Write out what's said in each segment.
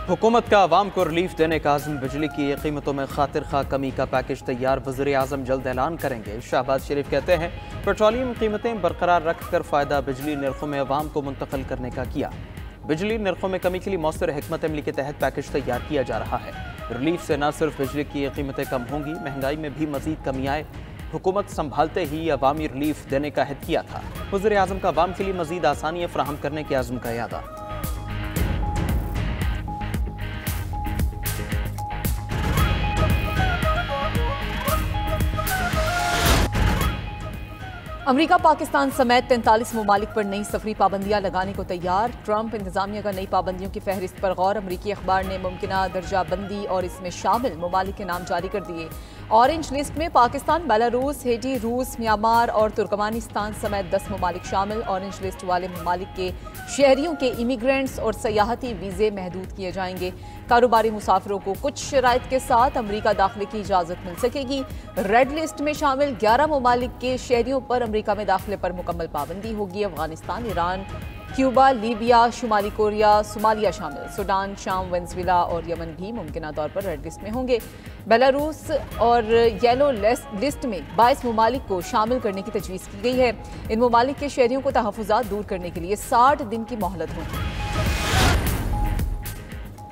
हुकूमत का आवाम को रिलीफ देने का आज़म, बिजली की कीमतों में खातिर खा कमी का पैकेज तैयार, वज़ीर आज़म जल्द ऐलान करेंगे। शहबाज शरीफ कहते हैं पेट्रोलियम कीमतें बरकरार रखकर फ़ायदा बिजली नरखों में आवाम को मुंतकिल करने का किया। बिजली नरखों में कमी के लिए मौसर हिकमत अमली के तहत पैकेज तैयार किया जा रहा है। रिलीफ से न सिर्फ बिजली की कीमतें कम होंगी, महंगाई में भी मजीद कमी आए। हुकूमत संभालते ही अवामी रिलीफ देने का अहद किया था। वज़ीर आज़म का अवाम के लिए मजीद आसानियाँ फराहम करने के आज़म का यादा। अमेरिका पाकिस्तान समेत 43 ममालिक पर नई सफरी पाबंदियां लगाने को तैयार। ट्रंप इंतजामिया का नई पाबंदियों की फहरिस्त पर गौर। अमरीकी अखबार ने मुमकिना दर्जा बंदी और इसमें शामिल ममालिक के नाम जारी कर दिए। ऑरेंज लिस्ट में पाकिस्तान, बेलारूस, हेटी, रूस, म्यांमार और तुर्कमानिस्तान समेत 10 ममालिक शामिल। ऑरेंज लिस्ट वाले ममालिक के शहरियों के इमिग्रेंट्स और सयाहती वीज़े महदूद किए जाएंगे। कारोबारी मुसाफिरों को कुछ शराइत के साथ अमरीका दाखिले की इजाज़त मिल सकेगी। रेड लिस्ट में शामिल 11 ममालिक के शहरियों पर अमरीका में दाखिले पर मुकम्मल पाबंदी होगी। अफगानिस्तान, ईरान, क्यूबा, लीबिया, शुमाली कोरिया, सोमालिया शामिल। सूडान, शाम, वेनेजुएला और यमन भी मुमकिना तौर पर रेड लिस्ट में होंगे। बेलारूस और येलो लिस्ट में 22 ममालिक को शामिल करने की तजवीज़ की गई है। इन ममालिक के शहरियों को तहफ़्फ़ुज़ात दूर करने के लिए 60 दिन की मोहलत होगी।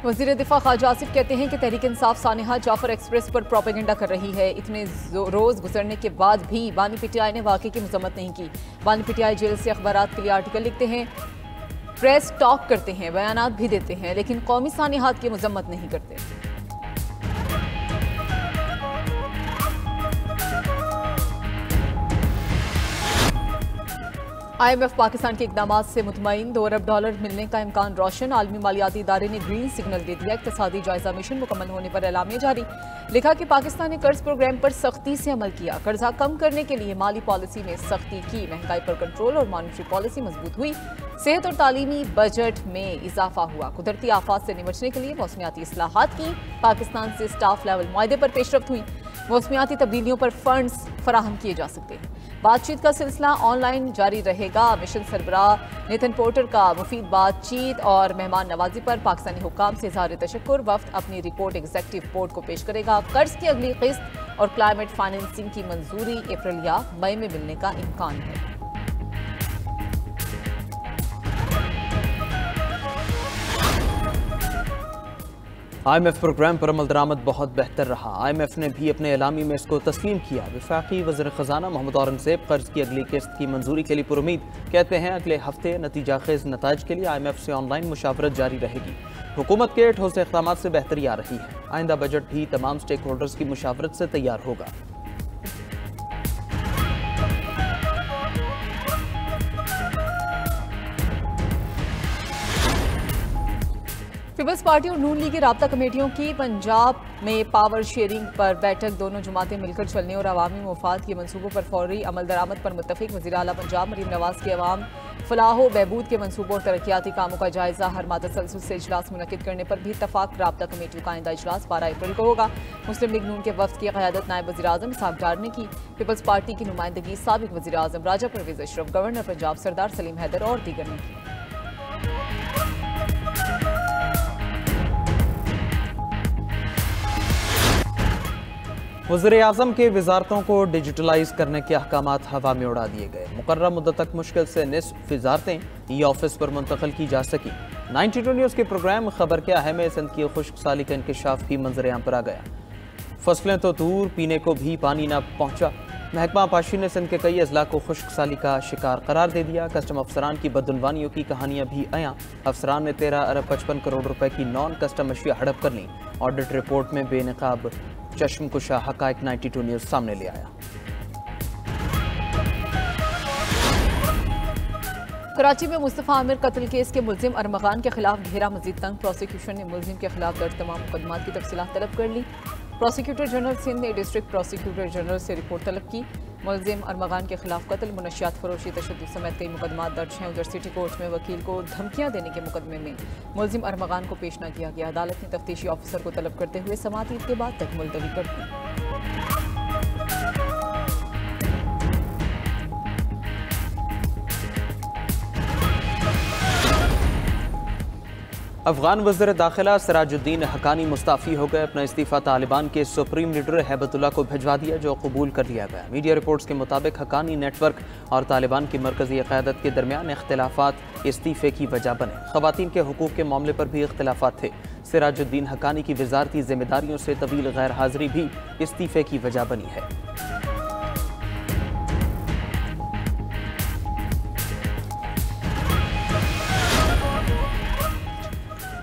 वज़ीर दिफा ख्वाजा आसिफ कहते हैं कि तहरीक इंसाफ सानेहा जाफर एक्सप्रेस पर प्रोपेगेंडा कर रही है। इतने रोज़ गुजरने के बाद भी बानी पीटीआई ने वाक़े की मजम्मत नहीं की। बानी पीटीआई जेल से अखबारात के लिए आर्टिकल लिखते हैं, प्रेस टॉक करते हैं, बयानात भी देते हैं, लेकिन कौमी सानेहात की मजम्मत नहीं करते। IMF पाकिस्तान के इक़दामात से मुतमईन, $2 अरब मिलने का इम्कान रोशन। आलमी मालियाती इदारे ने ग्रीन सिग्नल दे दिया। इक़्तिसादी जायजा मिशन मुकम्मल होने पर एलामिया जारी। लिखा कि पाकिस्तान ने कर्ज प्रोग्राम पर सख्ती से अमल किया। कर्जा कम करने के लिए माली पॉलिसी में सख्ती की। महंगाई पर कंट्रोल और मॉनिटरी पॉलिसी मजबूत हुई। सेहत और तालीमी बजट में इजाफा हुआ। कुदरती आफात से निपटने के लिए मौसमियाती इस्लाहात की। पाकिस्तान से स्टाफ लेवल मुआहदे पर पेशरफ्त हुई। मौसमियाती तब्दीलियों पर फंड्स फराहम किए जा सकते हैं। बातचीत का सिलसिला ऑनलाइन जारी रहेगा। मिशन सरबराह नितिन पोर्टर का मुफीद बातचीत और मेहमान नवाजी पर पाकिस्तानी हुक्काम से इज़हार तशक्कुर। वफ्द अपनी रिपोर्ट एग्जीक्यूटिव बोर्ड को पेश करेगा। कर्ज की अगली किस्त और क्लाइमेट फाइनेंसिंग की मंजूरी अप्रैल या मई में मिलने का इम्कान है। IMF प्रोग्राम पर अमल दरामद बहुत बेहतर रहा। IMF ने भी अपने एलामी में इसको तस्लीम किया। वफाकी वज़ीर ख़जाना मोहम्मद औरंगज़ेब कर्ज की अगली किस्त की मंजूरी के लिए पुरुमीद। कहते हैं अगले हफ्ते नतीजा खेज नताइज के लिए IMF से ऑनलाइन मुशावरत जारी रहेगी। हुकूमत के ठोस इक़दामात से बेहतरी आ रही है। आइंदा बजट भी तमाम स्टेक होल्डर्स की मुशावरत से तैयार होगा। पीपल्स पार्टी और नून लीग की राब्ता कमेटियों की पंजाब में पावर शेयरिंग पर बैठक। दोनों जमातें मिलकर चलने और अवामी मुफाद के मनसूबों पर फौरी अमल दरामद पर मुत्तफिक। वज़ीर आला पंजाब मरीम नवाज के अवाम फलाह व बहबूद के मनसूबों और तरक्याती कामों का जायजा। हर माह तसलसल से इजलास मुनक्किद करने पर भी इत्तफाक। राब्ता कमेटियों का आइंदा इजलास 12 अप्रैल को होगा। मुस्लिम लीग नून के वफ्द की क़यादत नायब वज़ीर आज़म इसहाक़ डार ने की। पीपल्स पार्टी की नुमाइंदगी साबिक़ वज़ीर आज़म राजा परवेज़ अशरफ, गवर्नर पंजाब सरदार सलीम हैदर और दीगर ने की। वज़ीर आज़म के वजारतों को डिजिटलाइज करने के अहकामात हवा में उड़ा दिए गए। मुकर्रर मुद्दत तक मुश्किल से निस्फ वजारतें ई ऑफिस पर मुंतकिल की जा सकी। 92 न्यूज़ के प्रोग्राम खबर क्या है में सिंध की खुश्क साली का इंकशाफ भी मंजर-ए-आम पर आ गया। फसलें तो दूर, पीने को भी पानी न पहुंचा। महकमा पाशी ने सिंध के कई अजला को खुश्क साली का शिकार करार दे दिया। कस्टम अफसरान की बदउनवानियों की कहानियां भी आया। अफसरान ने 13 अरब 55 करोड़ रुपए की नॉन कस्टम अशिया हड़प कर ली। ऑडिट रिपोर्ट में बेनकाब चश्मकुशा हकायक 92 न्यूज़ सामने ले आया। कराची में मुस्तफ़ा आमिर कत्ल केस के मुल्जिम अरमगान के खिलाफ घेरा मजीद तंग। प्रोसिक्यूशन ने मुल्जिम के खिलाफ दर्ज तमाम मुकदमात की तफसीलात तलब कर ली। प्रोसिक्यूटर जनरल सिंध ने डिस्ट्रिक्ट प्रोसिक्यूटर जनरल से रिपोर्ट तलब की। मुल्जिम अरमगान के खिलाफ कत्ल, मुनशियात फरोशी, तशद्दुद समेत कई मुकदमात दर्ज हैं। उधर सिटी कोर्ट में वकील को धमकियां देने के मुकदमे में मुल्जिम अरमगान को पेश न किया गया। अदालत ने तफ्तीशी ऑफिसर को तलब करते हुए समाअत ईद के बाद तक मुलतवी कर दी। अफगान वज़ीर दाखिला सिराजुद्दीन हक्कानी मुस्ताफ़ी हो गए। अपना इस्तीफ़ा तालिबान के सुप्रीम लीडर हैबतुल्लाह को भिजवा दिया, जो कबूल कर लिया गया। मीडिया रिपोर्ट्स के मुताबिक हक्कानी नेटवर्क और तालिबान की मरकज़ी क़यादत के दरमियान इख्तिलाफ़ात इस्तीफ़े की वजह बने। ख़वातीन के हुकूक़ के मामले पर भी इख्तिलाफ़ात थे। सिराजुद्दीन हक्कानी की वज़ारती ज़िम्मेदारियों से तवील गैर हाज़िरी भी इस्तीफ़े की वजह बनी है।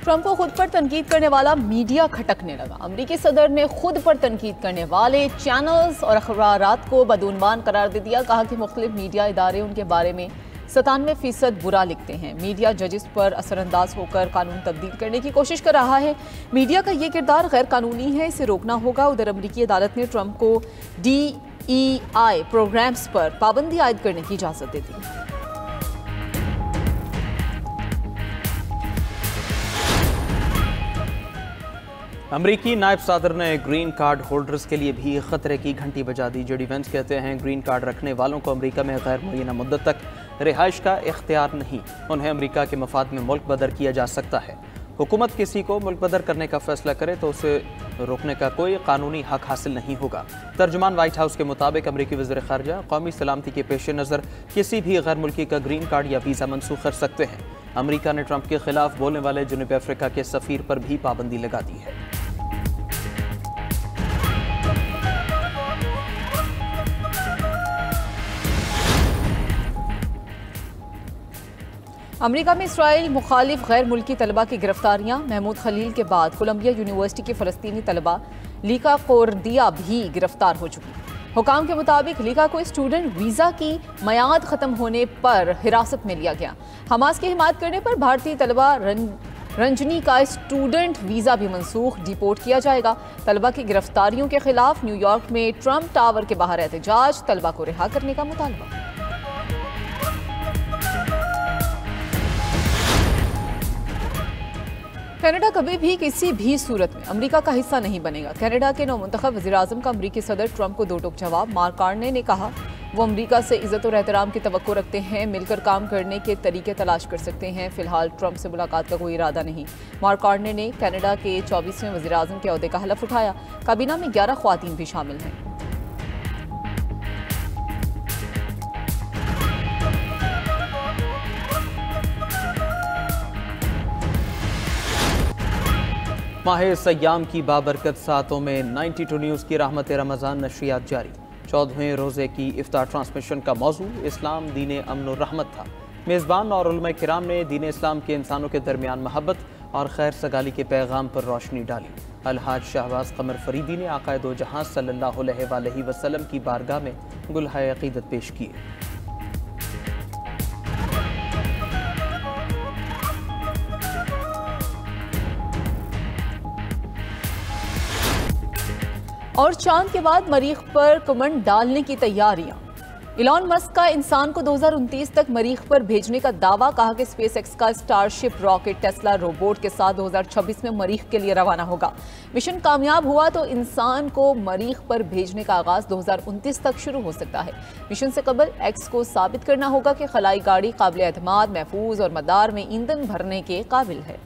ट्रंप को खुद पर तनकीद करने वाला मीडिया खटकने लगा। अमरीकी सदर ने खुद पर तनकीद करने वाले चैनल्स और अखबारात को बदूनवान करार दे दिया। कहा कि मुख्तलिफ मीडिया इदारे उनके बारे में 97% बुरा लिखते हैं। मीडिया जजिस पर असरअंदाज होकर कानून तब्दील करने की कोशिश कर रहा है। मीडिया का ये किरदार गैर कानूनी है, इसे रोकना होगा। उधर अमरीकी अदालत ने ट्रंप को DEI प्रोग्राम्स पर पाबंदी आयद करने की इजाज़त दे दी। अमरीकी नायब सदर ने ग्रीन कार्ड होल्डर्स के लिए भी खतरे की घंटी बजा दी। जेडी वेंस कहते हैं ग्रीन कार्ड रखने वालों को अमरीका में गैर मुअय्यना मुद्दत तक रिहाइश का इख्तियार नहीं, उन्हें अमरीका के मफाद में मुल्क बदर किया जा सकता है। हुकूमत किसी को मुल्क बदर करने का फैसला करे तो उसे रोकने का कोई कानूनी हक हासिल नहीं होगा। तर्जुमान व्हाइट हाउस के मुताबिक अमरीकी वज़ीर ख़ारजा कौमी सलामती के पेश नज़र किसी भी गैर मुल्की का ग्रीन कार्ड या वीज़ा मनसूख कर सकते हैं। अमरीका ने ट्रंप के खिलाफ बोलने वाले जनूबी अफ्रीका के सफ़ीर पर भी पाबंदी लगा दी है। अमेरिका में इसराइल मुखालिफ गैर मुल्की तलबा की गिरफ्तारियां। महमूद खलील के बाद कोलंबिया यूनिवर्सिटी की फ़लस्तीनी तलबा लीका कोर्दिया भी गिरफ्तार हो चुकी। हुकाम के मुताबिक लीका को स्टूडेंट वीज़ा की मयाद ख़त्म होने पर हिरासत में लिया गया। हमास की हिमायत करने पर भारतीय तलबा रंजनी का स्टूडेंट वीज़ा भी मनसूख डिपोर्ट किया जाएगा। तलबा की गिरफ्तारियों के खिलाफ न्यूयॉर्क में ट्रंप टावर के बाहर एहतजाज, तलबा को रिहा करने का मुतालबा। कनाडा कभी भी किसी भी सूरत में अमेरिका का हिस्सा नहीं बनेगा। कनाडा के नौमुंतखब वज़ीर-ए-आज़म का अमरीकी सदर ट्रंप को दो टोक जवाब। मार्क कार्ने ने कहा वो अमेरिका से इज़्ज़त और एहतराम की तवक्को रखते हैं, मिलकर काम करने के तरीके तलाश कर सकते हैं। फिलहाल ट्रंप से मुलाकात का कोई इरादा नहीं। मार्क कार्ने ने कनाडा के 24वें वज़ीर-ए-आज़म के ओहदे का हलफ उठाया। काबीना में 11 ख़वातीन भी शामिल हैं। माह सयाम की बाबरकत सातों में 92 न्यूज़ की रहमत रमज़ान नशरियात जारी। 14वें रोज़े की इफ्तार ट्रांसमिशन का मौजू इस्लाम दीन अमन और रहमत था। मेज़बान और उलमा किराम ने दीन इस्लाम के इंसानों के दरमियान महब्बत और खैर सगाली के पैगाम पर रोशनी डाली। अलहाज शहबाज कमर फरीदी ने आक़ाए दो जहां सल्लल्लाहु अलैहि वसल्लम की बारगाह में गुलहाए अक़ीदत पेश किए। और चांद के बाद मरीख पर कमंड डालने की तैयारियां। इलॉन मस्क का इंसान को 2029 तक मरीख पर भेजने का दावा। कहा कि स्पेस एक्स का स्टारशिप रॉकेट टेस्ला रोबोट के साथ 2026 में मरीख के लिए रवाना होगा। मिशन कामयाब हुआ तो इंसान को मरीख पर भेजने का आगाज 2029 तक शुरू हो सकता है। मिशन से कबल एक्स को साबित करना होगा कि खलाई गाड़ी काबिल एतमाद, महफूज और मदार में ईंधन भरने के काबिल है।